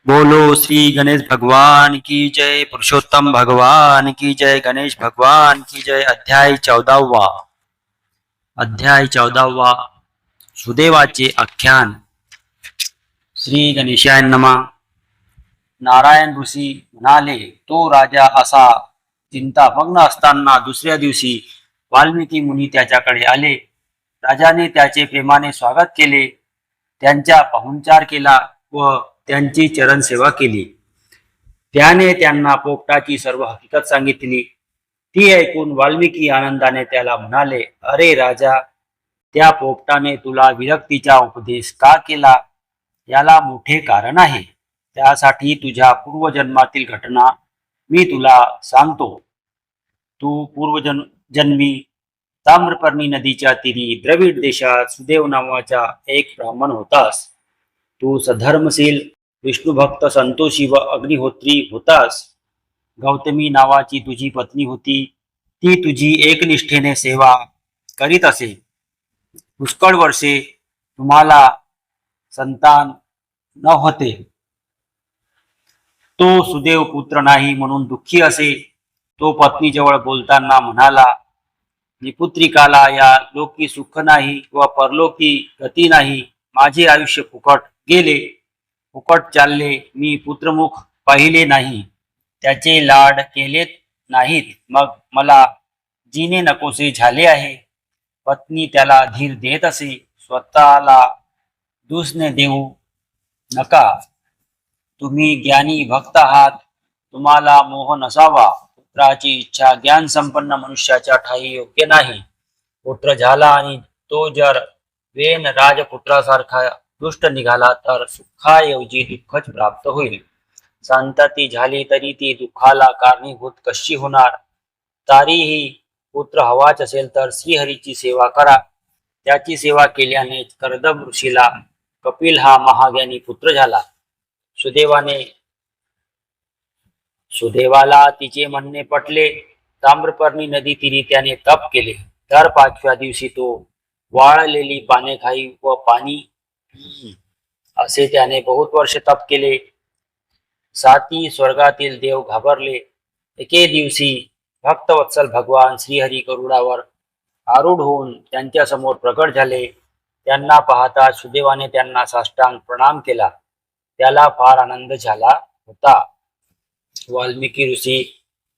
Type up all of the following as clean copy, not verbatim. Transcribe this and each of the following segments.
बोलो श्री गणेश भगवान की जय। पुरुषोत्तम भगवान की जय। गणेश भगवान की जय। अध्याय 14 सुदेवाचे आख्यान। श्री गणेशाय नमः। नारायण ऋषी म्हणाले, तो राजा असा चिंतामग्न असताना दुसऱ्या दिवशी वाल्मिकी मुनी त्याच्याकडे आले. राजाने त्याचे प्रेमाने स्वागत केले, त्यांचा पाहुणचार केला व त्यांची चरणसेवा केली. त्याने त्यांना पोपटाची सर्व हकीकत सांगितली. ती ऐकून वाल्मिकी आनंदाने त्याला म्हणाले, अरे राजा, त्या पोपटाने तुला विरक्तीचा उपदेश का केला? याला मोठे कारण आहे. त्यासाठी तुझ्या पूर्वजन्मातील घटना मी तुला सांगतो. तू पूर्वजन्मी ताम्रपर्णी नदीच्या तीरी द्रविड देशात सुदेव नावाचा एक ब्राह्मण होतास. तू सधर्मशील, विष्णुभक्त, संतोषी व अग्निहोत्री होतास. गौतमी नावाची तुझी पत्नी होती. ती तुझी एकनिष्ठेने सेवा करीत असे. पुष्कळ वर्षे तुम्हाला संतान न होते. तो सुदेव पुत्र नाही म्हणून दुःखी असे. तो पत्नीजवळ बोलताना म्हणाला, निपुत्रिकाला या लोकी सुख नाही व परलोकी गती नाही. माझे आयुष्य फुकट गेले, फुकट चालले. मी पुत्रमुख पाहिले नाही, त्याचे लाड केलेत नाहीत. मग मला जीने नकोसे झाले आहे. पत्नी त्याला धीर देत असे. स्वतःला दुसने देऊ नका. तुम्ही ज्ञानी भक्त आहात. तुम्हाला मोह नसावा. पुत्राची इच्छा ज्ञान संपन्न मनुष्याच्या ठाई योग्य नाही. पुत्र झाला आणि तो जर वेन राजपुत्रासारखा दुष्ट निघाला तर सुखाऐवजी दुःखच प्राप्त होईल. संतती झाली तरी ती दुःखाला कारणीभूत कशी होणार? तरीही पुत्र हवाच असेल तर श्रीहरीची सेवा करा. त्याची सेवा केल्याने कर्दम ऋषीला कपिल हा महाज्ञानी पुत्र झाला. सुदेवाला तिचे म्हणणे पटले. ताम्रपर्णी नदी तीरी त्याने तप केले. दर 5व्या दिवशी तो वाळलेली पाने खाई व पाणी पी. असे त्याने बहुत वर्ष तप केले. साती स्वर्गातील देव घाबरले. एके दिवशी भक्तवत्सल भगवान श्रीहरी गरुडावर आरूढ होऊन त्यांच्या समोर प्रकट झाले. त्यांना पाहता सुदेवाने त्यांना साष्टांग प्रणाम केला. त्याला फार आनंद झाला होता. वाल्मिकी ऋषी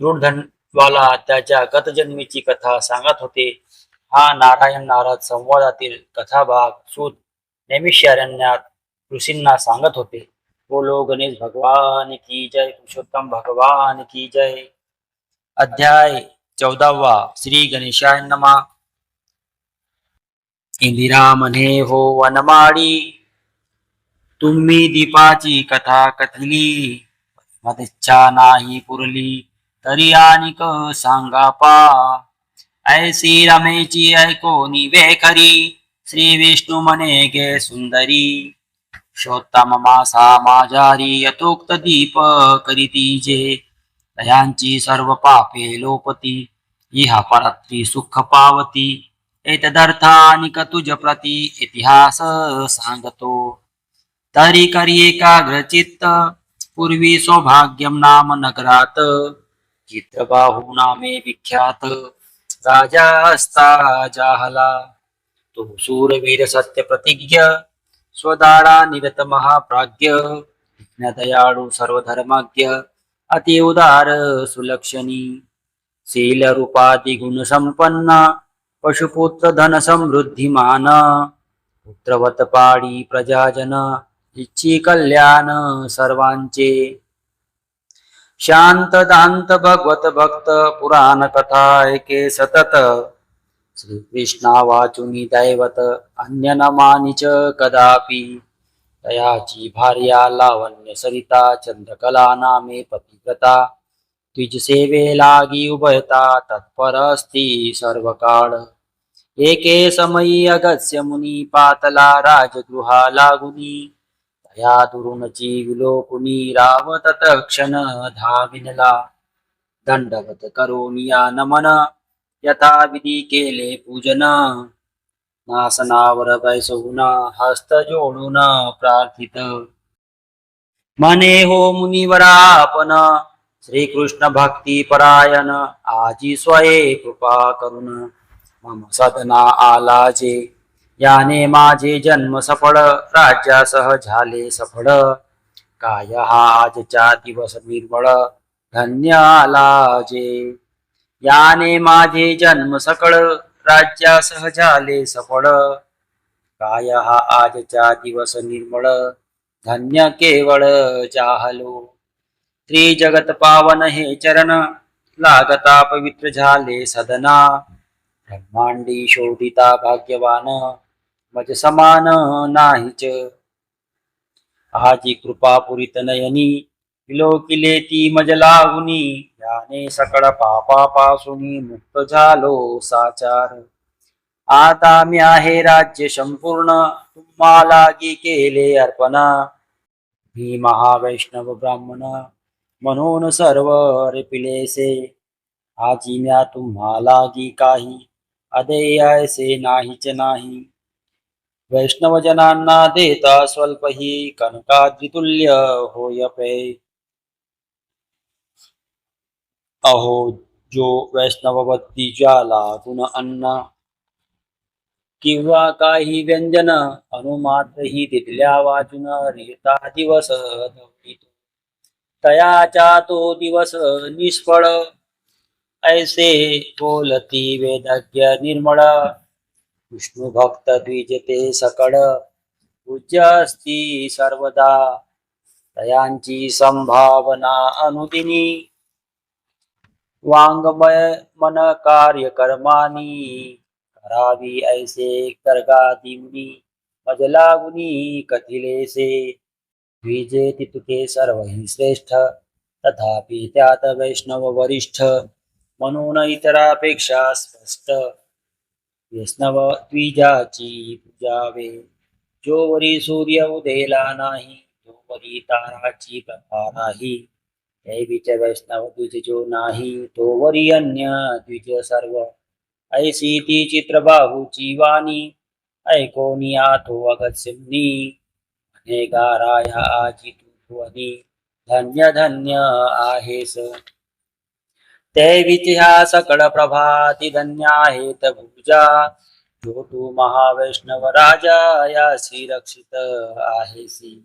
दृढधनवाला त्याच्या गतजन्मीची कथा सांगत होते. हा नारायण नारद संवादातील कथाभाग सूत नैमिषारण्यात ऋषींना सांगत होते. बोलो गणेश भगवान की जय. पुरुषोत्तम भगवान की जय. अध्याय 14 श्री गणेशाय नमः. इंदिरा म्हणे, हो वनमाळी, तुम्ही दीपाची कथा कथली. मदिच्छा नाही पुरली तरी आणिक सांगा पा. ऐसी रमेची ऐकोनी वे खरी. श्री विष्णू म्हणे गे सुंदरी. शोत्तम मासा माझारी यथोक्त दीप करीती जे. दयांची सर्व पापे लोपती. इहा परत्री सुख पावती. एतदर्थानिक तुझ प्रती इतिहास सांगतो. तरी करी एकाग्र चित्त. पूर्वी सौभाग्यम नाम नगरात. चित्रबाहू नामे विख्यात. राजा असता जाहला. तो शूरवीर सत्य प्रतिज्ञ. स्वदाळा निरत महाप्राज्ञ. दयाळू सर्वधर्माज्ञ. अति उदार सुलक्षणी. शील रूपादि गुण संपन्न. पशुपुत्र धन समृद्धिमान. पुत्रवत पाडी प्रजाजन. इच्छी कल्याण सर्वांचे. शांत दांत भगवत भक्त. पुराण कथा ऐके सतत. श्रीकृष्णा वाचुनी दैवत. अन्य न मानिच कदापि. तयाची भार्या लावण्य सरिता. चंद्रकला नामे पतिव्रता. द्विज सेवे लागी उभयता. तत्पर असती सर्व काळ. एके समयी अगस्त्य मुनी. पातला राजगृहा लागुनी. तया दुरुनची विलोकुनी. रावत तत्क्षण धाविनला. दंडवत करोनिया नमन. यथाविधी केले पूजन. नासनावर बैसहुन हस्त जोडून प्रार्थित. म्हणे हो मुनिवरा आपण श्रीकृष्ण भक्ती परायण आजी स्वये कृपा करून मम सदना आला जे याने माझे जन्म सफळ राज्यासह झाले सफळ काय हा आजच्या दिवस निर्मळ धन्य आला जे याने माझे जन्म सकळ राज्यासह झाले सफळ काय हा आजच्या दिवस निर्मळ धन्य केवळ जाहलो श्री जगत पावन हे चरण लागता पवित्र झाले सदना ब्रह्मांडी शोधिता भाग्यवान मज समान नाहीच आजी कृपा पुरित नयनी विलोकिले ती मज लावुनी याने सकळ पापापासून मुक्त झालो साचार आता मी आहे राज्य संपूर्ण तुम्हाला की केले अर्पण मी महावैष्णव ब्राह्मण म्हणून सर्व रेपिलेसे आजी म्या तुम्हाला की काही अदेयायसे नाहीच नाही वैष्णवजनांना देता स्वल्प ही कनकाद्रितुल्य होय पे अहो जो वैष्णववत्ती ज्याला गुण अन्न किंवा काही व्यंजन अनुमात्र ही तिथल्या वाचून रिता दिवस धवळीतो तयाचा तो दिवस निष्फळ ऐसे बोलती वेदज्ञ निर्मळ विष्णू भक्त द्विजते सकळ पूज्य असती सर्वदा तयांची संभावना अनुदिनी वाङ्मय मन कार्य कर्मानी करावी ऐसे कर्गादिमुनी मज लागुनी कथिलेसे द्विजे तितुके सर्वहि श्रेष्ठ तथापि त्यात वैष्णव वरिष्ठ म्हणून इतरापेक्षा स्पष्ट वैष्णव द्विजाची पूजावे जोवरी सूर्य उदेला नाही तोवरी ताराची प्रभा नाही दैवीच वैष्णव द्विज जो नाही तोवरी अन्य द्विज सर्व ऐसी ती चित्रबाहूची वाणी ऐकोनी आतो अगत्सिंनी अनेकाराया आजी तू भुवनी धन्य धन्य आहेस दैवीच ह्या सकळ प्रभाती धन्य आहेत भुजा जो तू महावैष्णव राजा यासी रक्षित आहेसी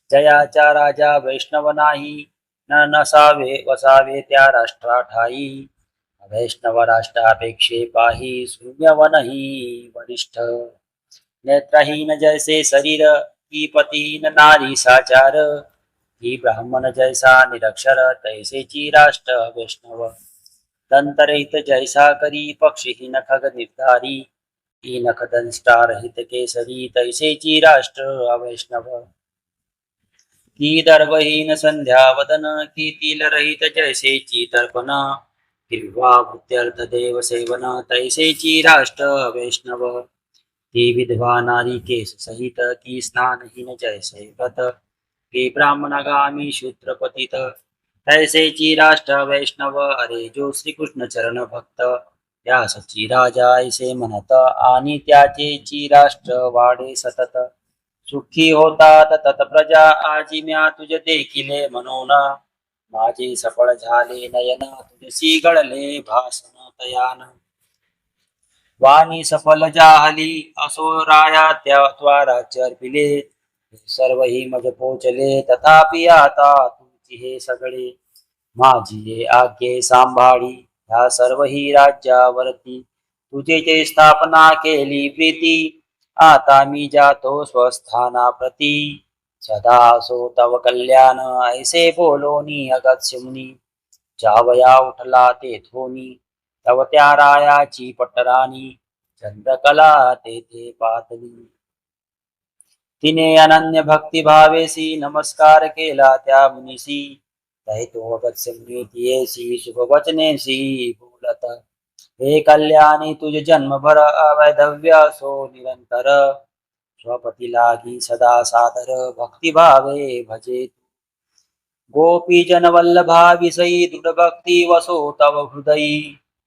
जयाचा राजा वैष्णव नाही न नसावे वसावे त्या राष्ट्रा ठाई वैष्णव राष्ट्रापेक्षे पाही शून्यवनही वरिष्ठ नेत्रहीन जैसे शरीर की पतीन नारी साचार ही ब्राह्मण जैसा निरक्षर तैसेची राष्ट्र वैष्णव दंतरहित जैसा करी पक्षीहीन खग निर्धारी ही नखदंष्टा रहित केसरी तैसेची राष्ट्र अवैष्णव की दर्भहीन संध्या वदन की तिल रहित जैसेची तर्पण किंवा भृत्यर्थ देव सेवन तैसेची राष्ट्र वैष्णव ती विधवा नारी केस सहित की स्नानहीन जैसे व्रत की ब्राह्मणगामी शूद्र पतित तैसेची राष्ट्र वैष्णव अरे जो श्रीकृष्ण चरण भक्त त्या सची राजा ऐसे म्हणत आणि त्याचेची राष्ट्र वाढे सतत सुखी होतात तत प्रजा आजी म्या तुझ देखिले म्हणून माझे सफळ झाले नयन तुझसी गळले भासन तयान वाणी सफल जाहली असो राया त्या द्वारा चर्पिले सर्व ही मज पोचले तथापि आता तुमची हे सगळे माझी ये आज्ञे सांभाळी ह्या सर्व ही राज्यावरती तुझे जे स्थापना केली प्रीती आता मी जातो स्वस्थाना प्रती सदा असो तव कल्याण ऐसे बोलोनी अगत्स्यमुनी जावया उठला तेथोनी तव त्या रायाची पटराणी चंद्रकला तेथे पातली तिने अनन्य भक्ती भावेसी नमस्कार केला त्या मुनीसी तो अगत्स्यमुनी तियेसी शुभवचनेसी बोलत हे कल्याणी तुझ जन्मभर अवैधव्य असो निरंतर स्वपती लागी सदा सादर भक्तिभावे भजे गोपी जन वल्लभा विसई दृढ भक्ती वसो तव हृदयी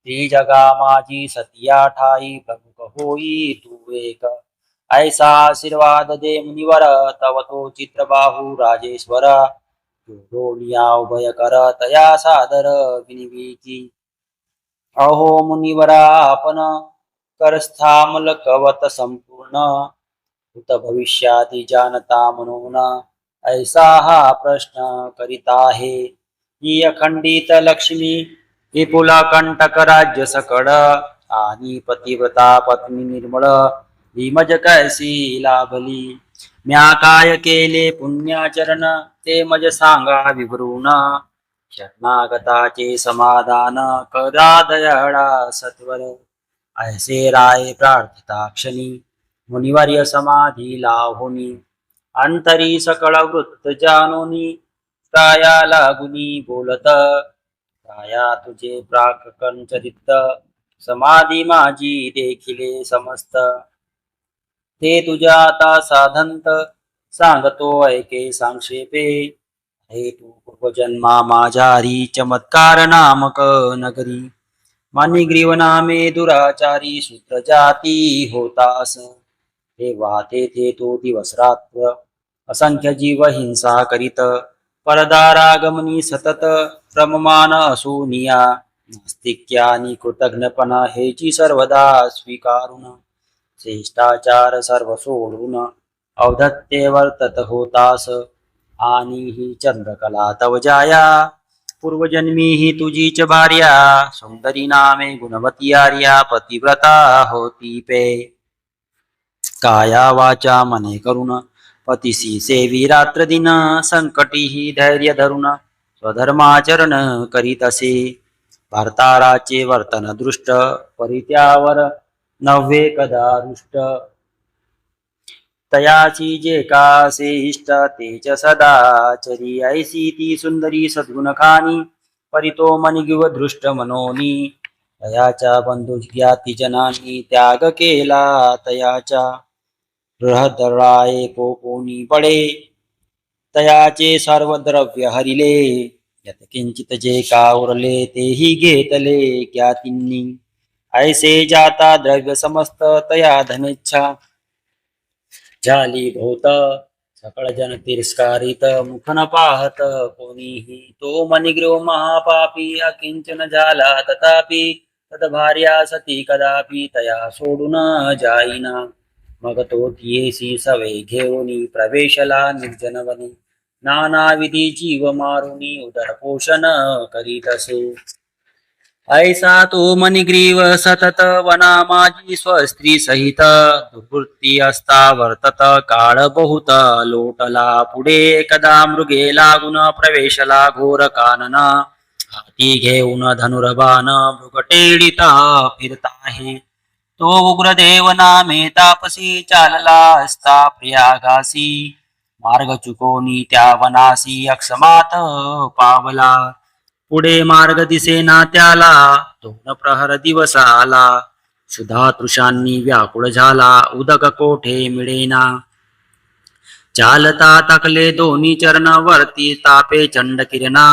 ती जगा माझी सतिया ठाई प्रमुख होई तू एक ऐसा आशीर्वाद दे मुनिवर तव तो चित्रबाहू राजेश्वर जोडोनिया उभय कर तया सादर विनिविकी. अहो मुनिवरा आपण करस्थामल कवत संपूर्ण भूत भविष्याती जानता म्हणून ऐसा हा प्रश्न करीत आहे. ही अखंडित लक्ष्मी विपुला कंटक राज्य सकड आणि पतिव्रता पत्नी निर्मळ भीमज कैसी लाभली. म्या काय केले पुण्याचरण ते मज सांगा विवरून शरणागताचे समाधान कदा दयाळा सत्वर. ऐसे राय प्रार्थिता क्षणी मुनिवर्य समाधी लाहोनी अंतरी सकळ वृत्त जानोनी काया लागुनी बोलत काया तुझे प्राक कंचरित समाधी माझी देखिले समस्त. ते तुझ्या आता साधंत सांगतो ऐके सांक्षेपे. हे तू पूर्वजन्मा माझ्यारी चमत्कार नामक नगरी मानिग्रीव नामे दुराचारी सूत्र जाती होतास. हे वाहते ते तो दिवस रात्र असंख्य जीव हिंसा करीत परदारागमनी सतत क्रममान असुनिया नास्तिक्यानी कृतज्ञपणा हेची सर्वदा स्वीकारून श्रेष्ठाचार सर्व सोडून औद्धत्ये वर्तत होतास. आणि ही चंद्रकला तव जाया पूर्वजन्मी ही तुझीच भार्या सुंदरी नामे गुणवती आर्या पतिव्रता होती पे. काया वाचा मने करून पतिसी सेवी रात्र दिन संकटी ही धैर्य धरून स्वधर्माचरण करीत असे. भरताराचे वर्तन दृष्ट परित्यावर नव्हे कदा रुष्ट. तयाची जे कासे इष्ट तेच सदाचरी ऐसी ती सुंदरी सद्गुण खानी परितो मनिगिव दृष्ट मनोनी. तयाच्या बंधू ज्ञाती जनांनी त्याग केला तयाच्या बृहदराये कोपोनी पडे तयाचे सर्व द्रव्य हरिले. यत किंचित जे का उरले तेही घेतले ज्ञातींनी. ऐसे जाता द्रव्य समस्त तया धनेच्छा झाली भोत सकळ जन तिरस्कारित मुख न पाहत कोणीही. तो मनिग्रीव महापापी अकिंचन झाला तथापि तद्भार्या सती कदापि तया सोडून जाईना. मग तो तियेसी सवे घेऊनी प्रवेशला निर्जनवनी नानाविधी जीव मारुनी उदरपोषण करीत असे. ऐसा तो मनिग्रीव सतत वना माझी स्वस्त्री सहित दुर्वृत्ती असता वर्तत काळ बहुत लोटला. पुढे एकदा मृगे लागून प्रवेशला घोर कानना हाती घेऊन धनुर्बाण मृगटेडित फिरताहे. तो उग्रदेव नामे तापसी चालला असता प्रयागासी मार्ग चुकोनी त्या वनासी अक्षमात पावला. पुढे मार्ग दिसेना त्याला दोन प्रहर दिवस आला. सुधा तृषांनी व्याकुळ झाला उदक कोठे मिळेना. चालता टाकले दोन्ही चरण वरती तापे चंड किरणा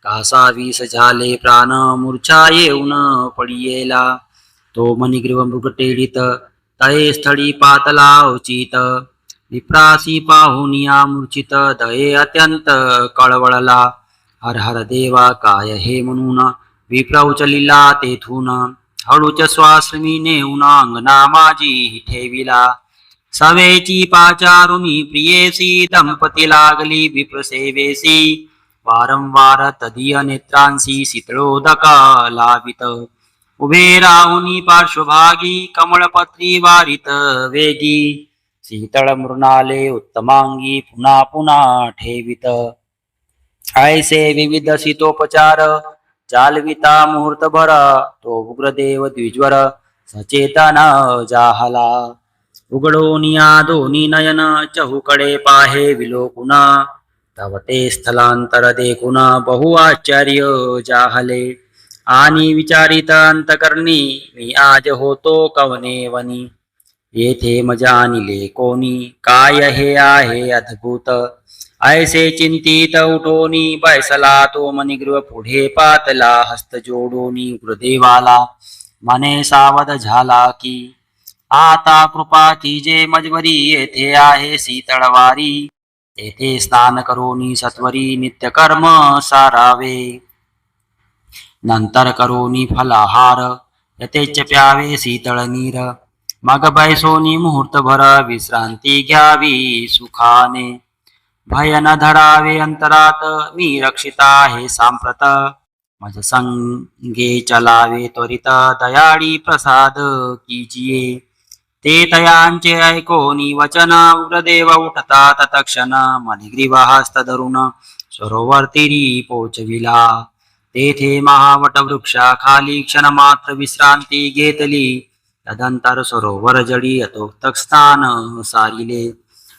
कासा विष झाले प्राण मूर्छा येऊन पडियेला. तो मनिग्रीव मृगटेडित तये स्थळी पातला उचित विप्रासी पाहुनिया मूर्छित दये अत्यंत कळवळला. हर हर देवा काय हे म्हणून विप्र उचलिला तेथून हळूच श्वास मी नेऊन अंगना माझी ठेविला. सवेची पाचारुनी प्रियेसी दंपती लागली विप्रसेवेसी वारंवार तदीय नेत्रांसी शीतळोदक लावित. उभे राहुनी पार्श्वभागी कमळपत्री वारित वेगी शीतळ मृणाले उत्तमांगी पुन्हा पुन्हा ठेवित. ऐसे विविध शीतोपचार चालविता मुहूर्तभर तो उग्रदेव द्विज्वर सचेतन जाहला. उघडोनिया दोन्ही नयन चहूकडे पाहे विलोकुन तव ते स्थलांतर देखुन बहु आश्चर्य जाहले. आणि विचारित अंतकरणी मी आज होतो कवने वनी. येथे मजा आणले कोणी काय हे आहे अद्भुत. ऐसे चिंतित उठोनी बैसला तो मनिग्रीव पुढे पातला हस्त जोडोनी गुरुदेवाला मने सावध झाला की आता कृपा की जे मजबरी येथे आहे शीतळवारी. तेथे स्नान करोनी सत्वरी नित्यकर्म सारावे. नंतर करोनी फलाहार यथेच प्यावे शीतळ नीर. मग बैसोनी मुहूर्तभर विश्रांती घ्यावी सुखाने. भय न धरावे अंतरात मी रक्षिता आहे सांप्रत. मज संगे चलावे त्वरित दयाळी प्रसाद कीजिये. ते तयांचे ऐकोनी वचन उग्रदेव उठतात तत्क्षण. मणिग्रीव हस्त धरून सरोवर तीरी पोचविला. तेथे महावट वृक्षाखाली क्षण मात्र विश्रांती घेतली. तदंतर सरोवर जडी यथोक्त स्नान सारिले.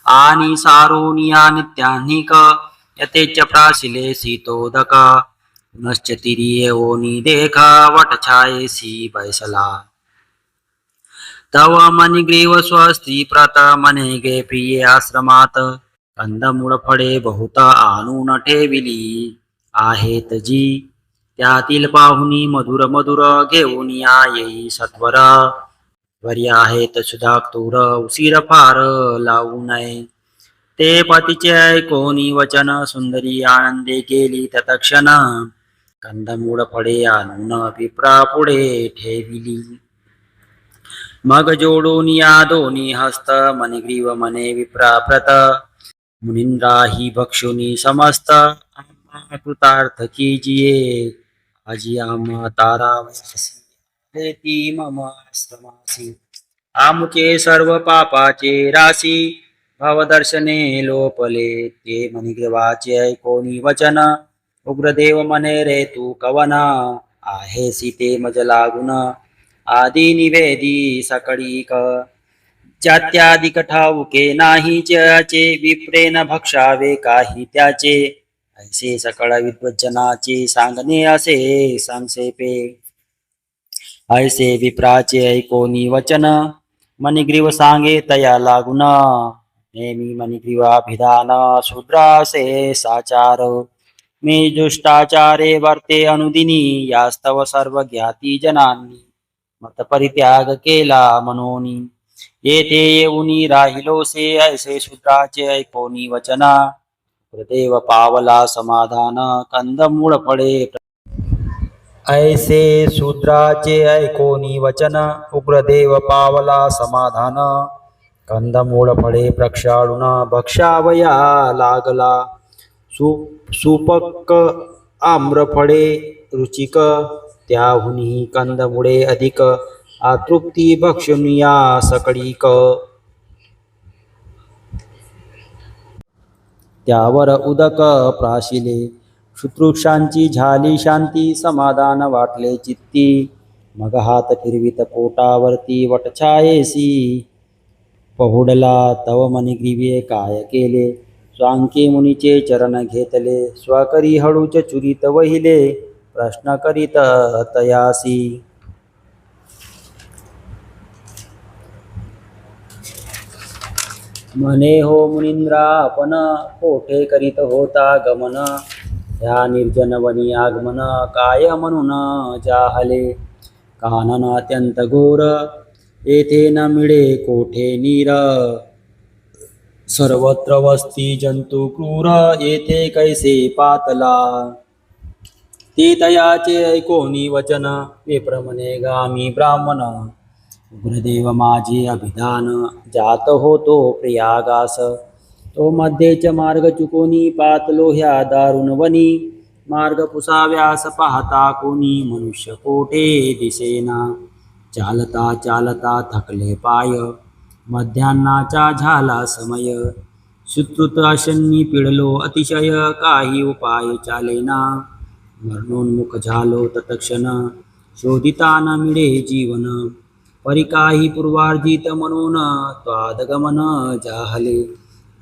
आणि सारोनिया नित्यानिक यथेच प्राशिले शीतोदक. पुनश्च तिरी येऊनी देख वटछायेसी बैसला. तव मणिग्रीव स्वस्ती प्रत मने गे प्रिये आश्रमात. कंदमुळ फळे बहुत आणून ठेविली आहेत जी. त्यातील पाहुनी मधुर मधुर घेऊन या येई सत्वर. वरी आहेत सुधाक्तूर उशीर फार लावू नये. ते पतीचे ऐकोनी वचन सुंदरी आनंदे गेली तत्क्षण. कंदमूळ फळे आणून विप्रा पुढे ठेविली. मग जोडून या दोन्ही हस्त मणिग्रीव मने विप्राप्रत. मुनींद्रा ही भक्षुनी समस्त आम्हा कृतार्थ कीजिये. आजी आम्हा तारावासी ती मम आश्रमासी. आमुचे सर्व पापाचे राशी भवदर्शने लोपले. ते मणिग्रीवाचे ऐकोनी वचन उग्रदेव मने रे तू कवना. आहे सीते मज लागून आदी निवेदी सकळीक. जात्याधिक ठाऊके नाही ज्याचे विप्रेन भक्षावे काही त्याचे. ऐसे सकळ विद्वज्जनाचे सांगणे असे संक्षेपे. ऐसे विप्राचे ऐकोनी वचन मणिग्रीव सांगे तया लागून. नेमी मणिग्रीवाभिधान शूद्रासे साचार. मी दुष्टाचारे वर्ते अनुदिनी यास्तव सर्व ज्ञाती जनांनी. मत परित्याग केला मनोनी. येथे येऊनी राहिलोसे ऐसे शूद्राचे ऐकोनी वचना. हृदेव पावला समाधान कंदमूळ फळे. ऐसे शूद्राचे ऐकोनी वचन उग्रदेव पावला समाधान. कंदमूळ फळे प्रक्षाळून भक्षावया लागला. सुपक्क आम्रफळे रुचिक. त्याहुनी कंदमुळे अधिक आतृप्ती भक्षुनिया सकळीक. त्यावर उदक प्राशिले शुश्रूषांची झाली शांती. समाधान वाटले चित्ती. मग हात फिरवित पोटावरती वटछायेसी पहुडला. तव मणिग्रीवे काय केले स्वांके मुनीचे चरण घेतले. स्वकरी हळूच चुरीत वहिले प्रश्न करीत तयासी. म्हणे हो मुनींद्रा आपण कोठे करीत होता गमन. ह्या निर्जन वनी आगमन काय म्हणून जाहले. कानन अत्यंत घोर येथे न मिळे कोठे नीर. सर्वत्र वस्ती जंतू क्रूर येथे कैसे पातला. ते तयाचे ऐकोनी वचन विप्रमने गामी ब्राह्मण. उग्रदेव माझे अभिधान जात होतो प्रियागास. तो मध्येच मार्ग चुकोनी पातलो ह्या दारुण वनी. मार्ग पुसाव्यास पाहता कोणी मनुष्य कोठे दिसेना. चालता चालता थकले पाय मध्यान्नाचा झाला समय. सुश्रुत आशनी पिडलो अतिशय काही उपाय चालेना. मरणोन्मुख झालो तत्क्षण शोधिता न मिळे जीवन. परी काही पूर्वार्जित म्हणून त्वादगमन जाहले.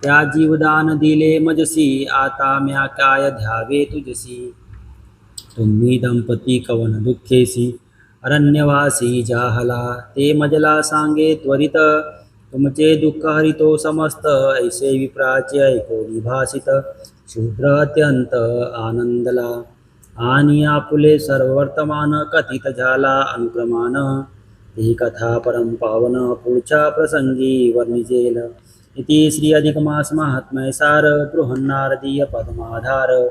त्या जीवदान दिले मजसी आता म्या काय द्यावे तुझसी. तुम्ही दंपती कवन दुःखेसी अरण्यवासी जाहला. ते मजला सांगे त्वरित तुमचे दुःख हरितो समस्त. ऐसे विप्राचे ऐकोनी भासित शूद्र अत्यंत आनंदला. आणि आपुले सर्व वर्तमान कथित झाला अनुक्रमान. ही कथा परम पावन पुढच्या प्रसंगी वर्णिजेल. इति श्री अधिक मास महात्म्य सार बृहन्नारदीय पद्माधार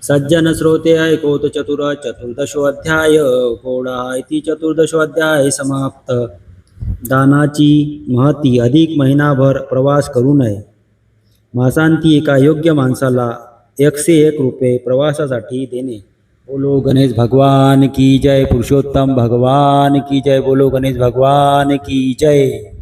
सज्जन श्रोते ऐकोत चतुर्दशोऽध्याय कोडा इति चतुर्दशोऽध्याय समाप्त. दानाची महती. अधिक महिनाभर प्रवास करू नये. मासांती एका योग्य माणसाला 101 रुपये प्रवासासाठी देणे. बोलो गणेश भगवान की जय. पुरुषोत्तम भगवान की जय. बोलो गणेश भगवान की जय.